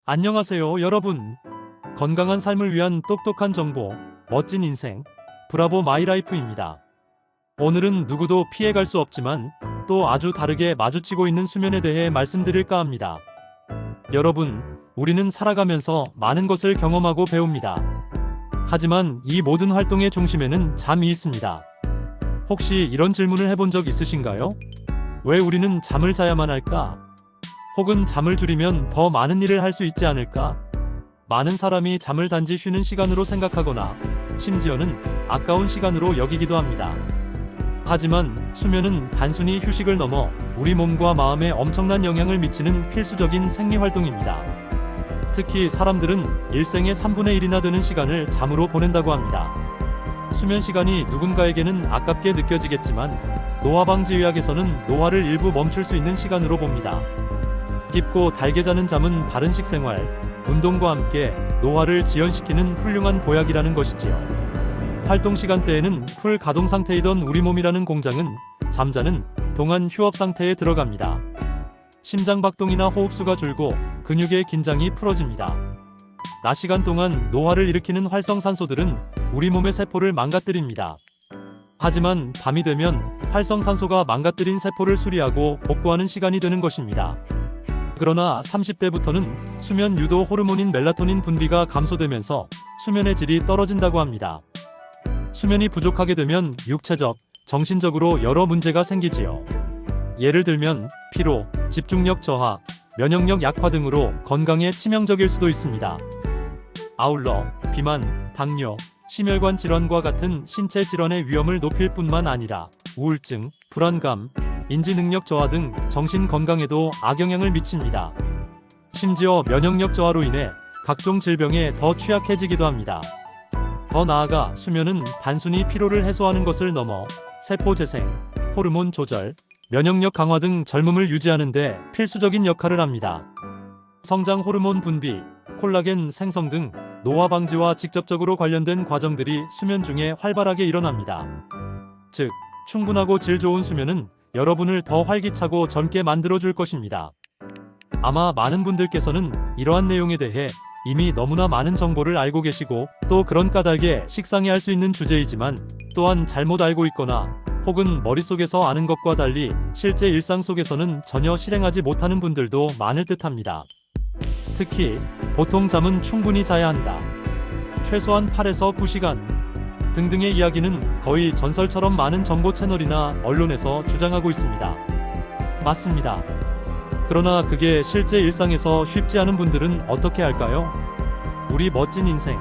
안녕하세요, 여러분. 건강한 삶을 위한 똑똑한 정보, 멋진 인생, 브라보 마이라이프입니다. 오늘은 누구도 피해갈 수 없지만 또 아주 다르게 마주치고 있는 수면에 대해 말씀드릴까 합니다. 여러분, 우리는 살아가면서 많은 것을 경험하고 배웁니다. 하지만 이 모든 활동의 중심에는 잠이 있습니다. 혹시 이런 질문을 해본 적 있으신가요? 왜 우리는 잠을 자야만 할까? 혹은 잠을 줄이면 더 많은 일을 할 수 있지 않을까? 많은 사람이 잠을 단지 쉬는 시간으로 생각하거나 심지어는 아까운 시간으로 여기기도 합니다. 하지만 수면은 단순히 휴식을 넘어 우리 몸과 마음에 엄청난 영향을 미치는 필수적인 생리활동입니다. 특히 사람들은 일생의 3분의 1이나 되는 시간을 잠으로 보낸다고 합니다. 수면 시간이 누군가에게는 아깝게 느껴지겠지만 노화방지의학에서는 노화를 일부 멈출 수 있는 시간으로 봅니다. 깊고 달게 자는 잠은 바른 식생활, 운동과 함께 노화를 지연시키는 훌륭한 보약이라는 것이지요. 활동 시간대에는 풀 가동 상태이던 우리 몸이라는 공장은 잠자는 동안 휴업 상태에 들어갑니다. 심장 박동이나 호흡수가 줄고 근육의 긴장이 풀어집니다. 낮 시간 동안 노화를 일으키는 활성산소들은 우리 몸의 세포를 망가뜨립니다. 하지만 밤이 되면 활성산소가 망가뜨린 세포를 수리하고 복구하는 시간이 되는 것입니다. 그러나 30대부터는 수면 유도 호르몬인 멜라토닌 분비가 감소되면서 수면의 질이 떨어진다고 합니다. 수면이 부족하게 되면 육체적, 정신적으로 여러 문제가 생기지요. 예를 들면 피로, 집중력 저하, 면역력 약화 등으로 건강에 치명적일 수도 있습니다. 아울러 비만, 당뇨, 심혈관 질환과 같은 신체 질환의 위험을 높일 뿐만 아니라 우울증, 불안감, 인지능력 저하 등 정신 건강에도 악영향을 미칩니다. 심지어 면역력 저하로 인해 각종 질병에 더 취약해지기도 합니다. 더 나아가 수면은 단순히 피로를 해소하는 것을 넘어 세포 재생, 호르몬 조절, 면역력 강화 등 젊음을 유지하는 데 필수적인 역할을 합니다. 성장 호르몬 분비, 콜라겐 생성 등 노화 방지와 직접적으로 관련된 과정들이 수면 중에 활발하게 일어납니다. 즉, 충분하고 질 좋은 수면은 여러분을 더 활기차고 젊게 만들어줄 것입니다. 아마 많은 분들께서는 이러한 내용에 대해 이미 너무나 많은 정보를 알고 계시고 또 그런 까닭에 식상해할 수 있는 주제이지만 또한 잘못 알고 있거나 혹은 머릿속에서 아는 것과 달리 실제 일상 속에서는 전혀 실행하지 못하는 분들도 많을 듯합니다. 특히 보통 잠은 충분히 자야 한다. 최소한 8에서 9시간. 등등의 이야기는 거의 전설처럼 많은 정보 채널이나 언론에서 주장하고 있습니다. 맞습니다. 그러나 그게 실제 일상에서 쉽지 않은 분들은 어떻게 할까요? 우리 멋진 인생,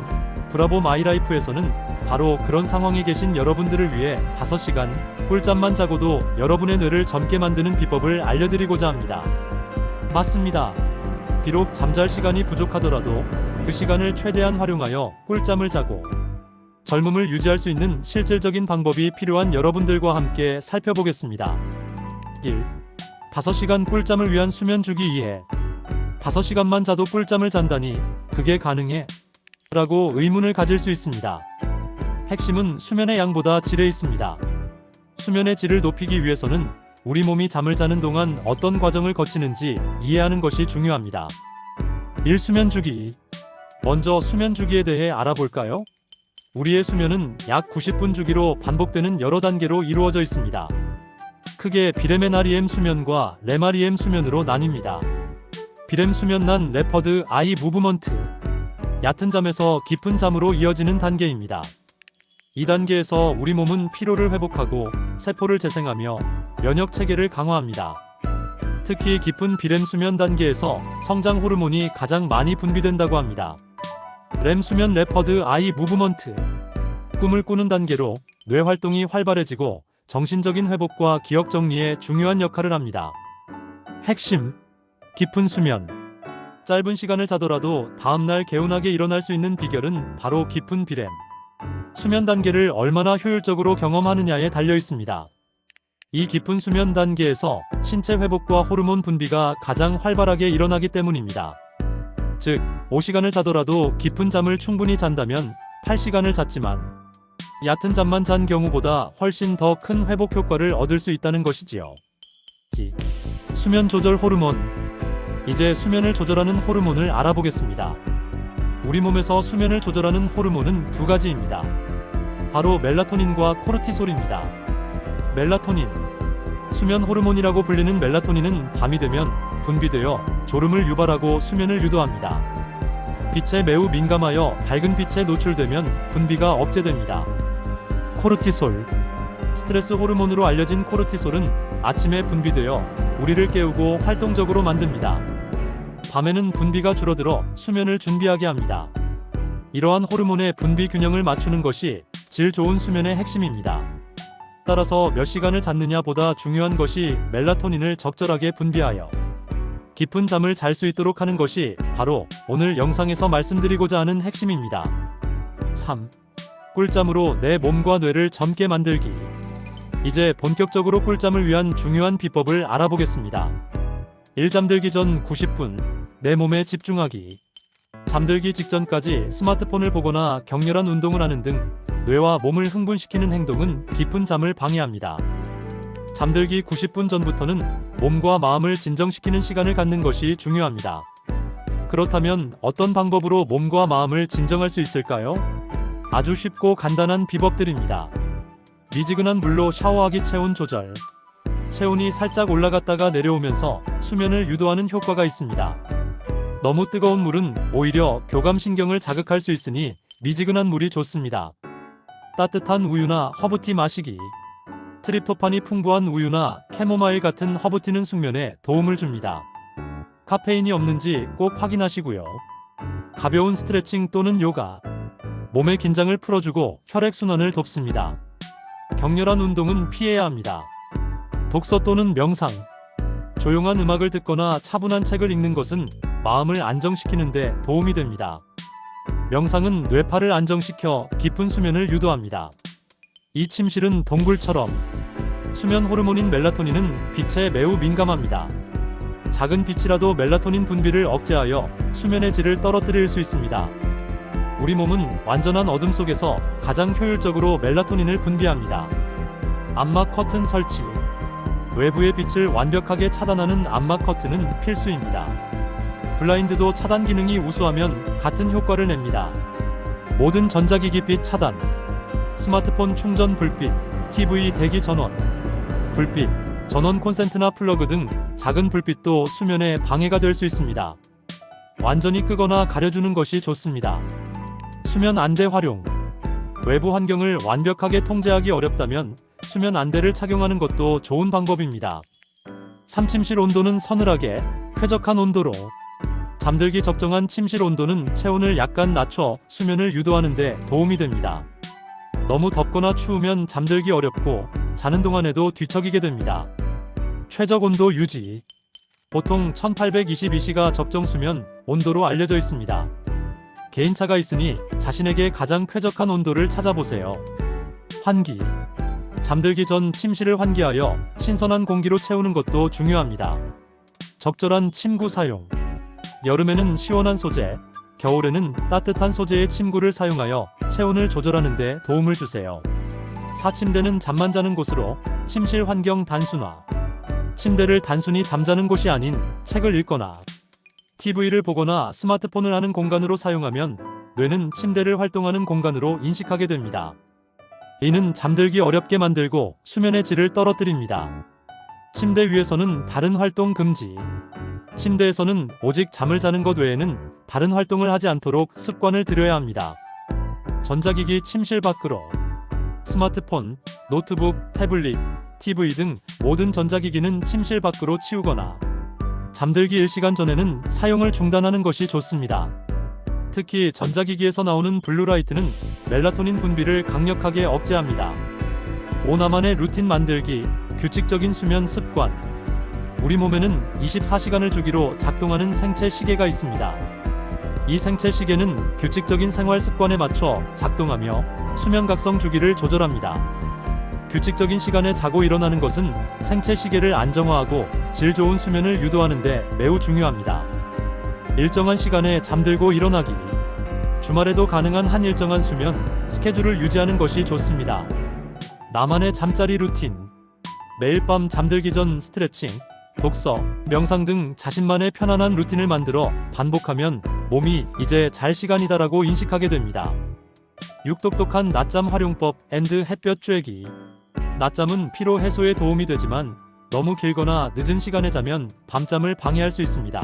브라보 마이라이프에서는 바로 그런 상황에 계신 여러분들을 위해 5시간 꿀잠만 자고도 여러분의 뇌를 젊게 만드는 비법을 알려드리고자 합니다. 맞습니다. 비록 잠잘 시간이 부족하더라도 그 시간을 최대한 활용하여 꿀잠을 자고 젊음을 유지할 수 있는 실질적인 방법이 필요한 여러분들과 함께 살펴보겠습니다. 1. 5시간 꿀잠을 위한 수면 주기 이해. 5시간만 자도 꿀잠을 잔다니 그게 가능해? 라고 의문을 가질 수 있습니다. 핵심은 수면의 양보다 질에 있습니다. 수면의 질을 높이기 위해서는 우리 몸이 잠을 자는 동안 어떤 과정을 거치는지 이해하는 것이 중요합니다. 1. 수면 주기. 먼저 수면 주기에 대해 알아볼까요? 우리의 수면은 약 90분 주기로 반복되는 여러 단계로 이루어져 있습니다. 크게 비렘&REM 수면과 렘&REM 수면으로 나뉩니다. 비렘 수면난 레퍼드 아이 무브먼트. 얕은 잠에서 깊은 잠으로 이어지는 단계입니다. 이 단계에서 우리 몸은 피로를 회복하고 세포를 재생하며 면역 체계를 강화합니다. 특히 깊은 비렘 수면 단계에서 성장 호르몬이 가장 많이 분비된다고 합니다. 렘 수면 레퍼드 아이 무브먼트. 꿈을 꾸는 단계로 뇌 활동이 활발해지고 정신적인 회복과 기억 정리에 중요한 역할을 합니다. 핵심, 깊은 수면. 짧은 시간을 자더라도 다음날 개운하게 일어날 수 있는 비결은 바로 깊은 비렘 수면 단계를 얼마나 효율적으로 경험하느냐에 달려 있습니다. 이 깊은 수면 단계에서 신체 회복과 호르몬 분비가 가장 활발하게 일어나기 때문입니다. 즉, 5시간을 자더라도 깊은 잠을 충분히 잔다면 8시간을 잤지만 얕은 잠만 잔 경우보다 훨씬 더 큰 회복 효과를 얻을 수 있다는 것이지요. 수면 조절 호르몬. 이제 수면을 조절하는 호르몬을 알아보겠습니다. 우리 몸에서 수면을 조절하는 호르몬은 두 가지입니다. 바로 멜라토닌과 코르티솔입니다. 멜라토닌, 수면 호르몬이라고 불리는 멜라토닌은 밤이 되면 분비되어 졸음을 유발하고 수면을 유도합니다. 빛에 매우 민감하여 밝은 빛에 노출되면 분비가 억제됩니다. 코르티솔, 스트레스 호르몬으로 알려진 코르티솔은 아침에 분비되어 우리를 깨우고 활동적으로 만듭니다. 밤에는 분비가 줄어들어 수면을 준비하게 합니다. 이러한 호르몬의 분비 균형을 맞추는 것이 질 좋은 수면의 핵심입니다. 따라서 몇 시간을 잤느냐 보다 중요한 것이 멜라토닌을 적절하게 분비하여 깊은 잠을 잘 수 있도록 하는 것이 바로 오늘 영상에서 말씀드리고자 하는 핵심입니다. 3. 꿀잠으로 내 몸과 뇌를 젊게 만들기. 이제 본격적으로 꿀잠을 위한 중요한 비법을 알아보겠습니다. 1. 잠들기 전 90분 내 몸에 집중하기. 잠들기 직전까지 스마트폰을 보거나 격렬한 운동을 하는 등 뇌와 몸을 흥분시키는 행동은 깊은 잠을 방해합니다. 잠들기 90분 전부터는 몸과 마음을 진정시키는 시간을 갖는 것이 중요합니다. 그렇다면 어떤 방법으로 몸과 마음을 진정할 수 있을까요? 아주 쉽고 간단한 비법들입니다. 미지근한 물로 샤워하기. 체온 조절. 체온이 살짝 올라갔다가 내려오면서 수면을 유도하는 효과가 있습니다. 너무 뜨거운 물은 오히려 교감신경을 자극할 수 있으니 미지근한 물이 좋습니다. 따뜻한 우유나 허브티 마시기. 트립토판이 풍부한 우유나 캐모마일 같은 허브티는 숙면에 도움을 줍니다. 카페인이 없는지 꼭 확인하시고요. 가벼운 스트레칭 또는 요가. 몸의 긴장을 풀어주고 혈액순환을 돕습니다. 격렬한 운동은 피해야 합니다. 독서 또는 명상. 조용한 음악을 듣거나 차분한 책을 읽는 것은 마음을 안정시키는 데 도움이 됩니다. 명상은 뇌파를 안정시켜 깊은 수면을 유도합니다. 이 침실은 동굴처럼. 수면 호르몬인 멜라토닌은 빛에 매우 민감합니다. 작은 빛이라도 멜라토닌 분비를 억제하여 수면의 질을 떨어뜨릴 수 있습니다. 우리 몸은 완전한 어둠 속에서 가장 효율적으로 멜라토닌을 분비합니다. 암막 커튼 설치. 외부의 빛을 완벽하게 차단하는 암막 커튼은 필수입니다. 블라인드도 차단 기능이 우수하면 같은 효과를 냅니다. 모든 전자기기 빛 차단. 스마트폰 충전 불빛, TV 대기 전원, 불빛, 전원 콘센트나 플러그 등 작은 불빛도 수면에 방해가 될 수 있습니다. 완전히 끄거나 가려주는 것이 좋습니다. 수면 안대 활용. 외부 환경을 완벽하게 통제하기 어렵다면 수면 안대를 착용하는 것도 좋은 방법입니다. 3. 침실 온도는 서늘하게, 쾌적한 온도로. 잠들기 적정한 침실 온도는 체온을 약간 낮춰 수면을 유도하는 데 도움이 됩니다. 너무 덥거나 추우면 잠들기 어렵고 자는 동안에도 뒤척이게 됩니다. 최적 온도 유지. 보통 1822C가 적정 수면 온도로 알려져 있습니다. 개인차가 있으니 자신에게 가장 쾌적한 온도를 찾아보세요. 환기. 잠들기 전 침실을 환기하여 신선한 공기로 채우는 것도 중요합니다. 적절한 침구 사용. 여름에는 시원한 소재, 겨울에는 따뜻한 소재의 침구를 사용하여 체온을 조절하는 데 도움을 주세요. 4. 침대는 잠만 자는 곳으로. 침실 환경 단순화. 침대를 단순히 잠자는 곳이 아닌 책을 읽거나 TV를 보거나 스마트폰을 하는 공간으로 사용하면 뇌는 침대를 활동하는 공간으로 인식하게 됩니다. 이는 잠들기 어렵게 만들고 수면의 질을 떨어뜨립니다. 침대 위에서는 다른 활동 금지. 침대에서는 오직 잠을 자는 것 외에는 다른 활동을 하지 않도록 습관을 들여야 합니다. 전자기기 침실 밖으로. 스마트폰, 노트북, 태블릿, TV 등 모든 전자기기는 침실 밖으로 치우거나 잠들기 1시간 전에는 사용을 중단하는 것이 좋습니다. 특히 전자기기에서 나오는 블루라이트는 멜라토닌 분비를 강력하게 억제합니다. 5. 나만의 루틴 만들기, 규칙적인 수면 습관. 우리 몸에는 24시간을 주기로 작동하는 생체 시계가 있습니다. 이 생체 시계는 규칙적인 생활 습관에 맞춰 작동하며 수면 각성 주기를 조절합니다. 규칙적인 시간에 자고 일어나는 것은 생체 시계를 안정화하고 질 좋은 수면을 유도하는 데 매우 중요합니다. 일정한 시간에 잠들고 일어나기. 주말에도 가능한 한 일정한 수면 스케줄을 유지하는 것이 좋습니다. 나만의 잠자리 루틴. 매일 밤 잠들기 전 스트레칭, 독서, 명상 등 자신만의 편안한 루틴을 만들어 반복하면 몸이 이제 잘 시간이다라고 인식하게 됩니다. 6. 똑똑한 낮잠 활용법 앤드 햇볕 쬐기. 낮잠은 피로 해소에 도움이 되지만 너무 길거나 늦은 시간에 자면 밤잠을 방해할 수 있습니다.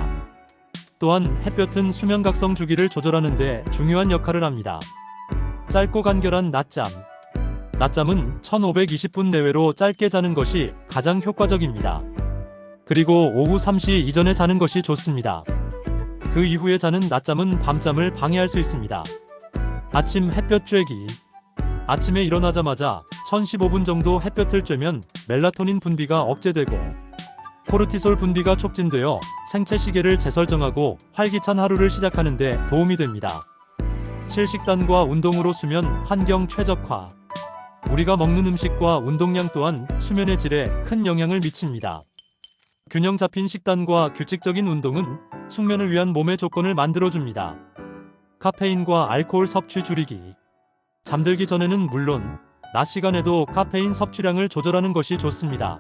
또한 햇볕은 수면 각성 주기를 조절하는 데 중요한 역할을 합니다. 짧고 간결한 낮잠. 낮잠은 1520분 내외로 짧게 자는 것이 가장 효과적입니다. 그리고 오후 3시 이전에 자는 것이 좋습니다. 그 이후에 자는 낮잠은 밤잠을 방해할 수 있습니다. 아침 햇볕 쬐기. 아침에 일어나자마자 1015분 정도 햇볕을 쬐면 멜라토닌 분비가 억제되고 코르티솔 분비가 촉진되어 생체 시계를 재설정하고 활기찬 하루를 시작하는 데 도움이 됩니다. 7. 식단과 운동으로 수면 환경 최적화. 우리가 먹는 음식과 운동량 또한 수면의 질에 큰 영향을 미칩니다. 균형 잡힌 식단과 규칙적인 운동은 숙면을 위한 몸의 조건을 만들어줍니다. 카페인과 알코올 섭취 줄이기. 잠들기 전에는 물론 낮 시간에도 카페인 섭취량을 조절하는 것이 좋습니다.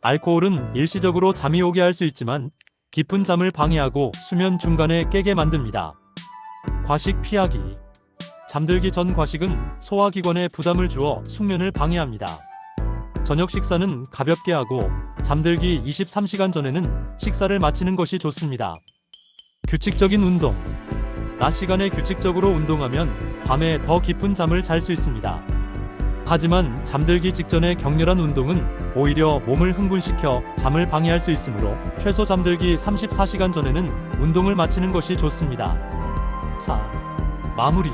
알코올은 일시적으로 잠이 오게 할 수 있지만 깊은 잠을 방해하고 수면 중간에 깨게 만듭니다. 과식 피하기. 잠들기 전 과식은 소화기관에 부담을 주어 숙면을 방해합니다. 저녁 식사는 가볍게 하고 잠들기 23시간 전에는 식사를 마치는 것이 좋습니다. 규칙적인 운동. 낮 시간에 규칙적으로 운동하면 밤에 더 깊은 잠을 잘 수 있습니다. 하지만 잠들기 직전의 격렬한 운동은 오히려 몸을 흥분시켜 잠을 방해할 수 있으므로 최소 잠들기 34시간 전에는 운동을 마치는 것이 좋습니다. 4. 마무리.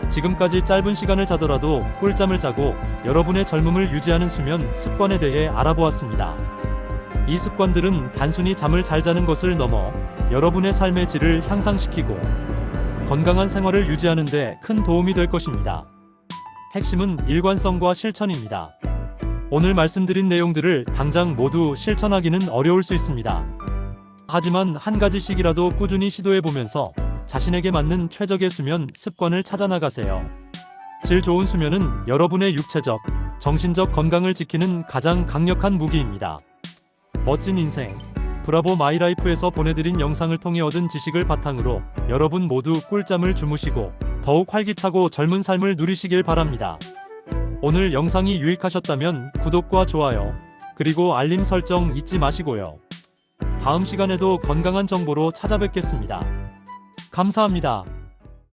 지금까지 짧은 시간을 자더라도 꿀잠을 자고 여러분의 젊음을 유지하는 수면 습관에 대해 알아보았습니다. 이 습관들은 단순히 잠을 잘 자는 것을 넘어 여러분의 삶의 질을 향상시키고 건강한 생활을 유지하는 데 큰 도움이 될 것입니다. 핵심은 일관성과 실천입니다. 오늘 말씀드린 내용들을 당장 모두 실천하기는 어려울 수 있습니다. 하지만 한 가지씩이라도 꾸준히 시도해보면서 자신에게 맞는 최적의 수면 습관을 찾아 나가세요. 질 좋은 수면은 여러분의 육체적, 정신적 건강을 지키는 가장 강력한 무기입니다. 멋진 인생, 브라보 마이라이프에서 보내드린 영상을 통해 얻은 지식을 바탕으로 여러분 모두 꿀잠을 주무시고 더욱 활기차고 젊은 삶을 누리시길 바랍니다. 오늘 영상이 유익하셨다면 구독과 좋아요, 그리고 알림 설정 잊지 마시고요. 다음 시간에도 건강한 정보로 찾아뵙겠습니다. 감사합니다.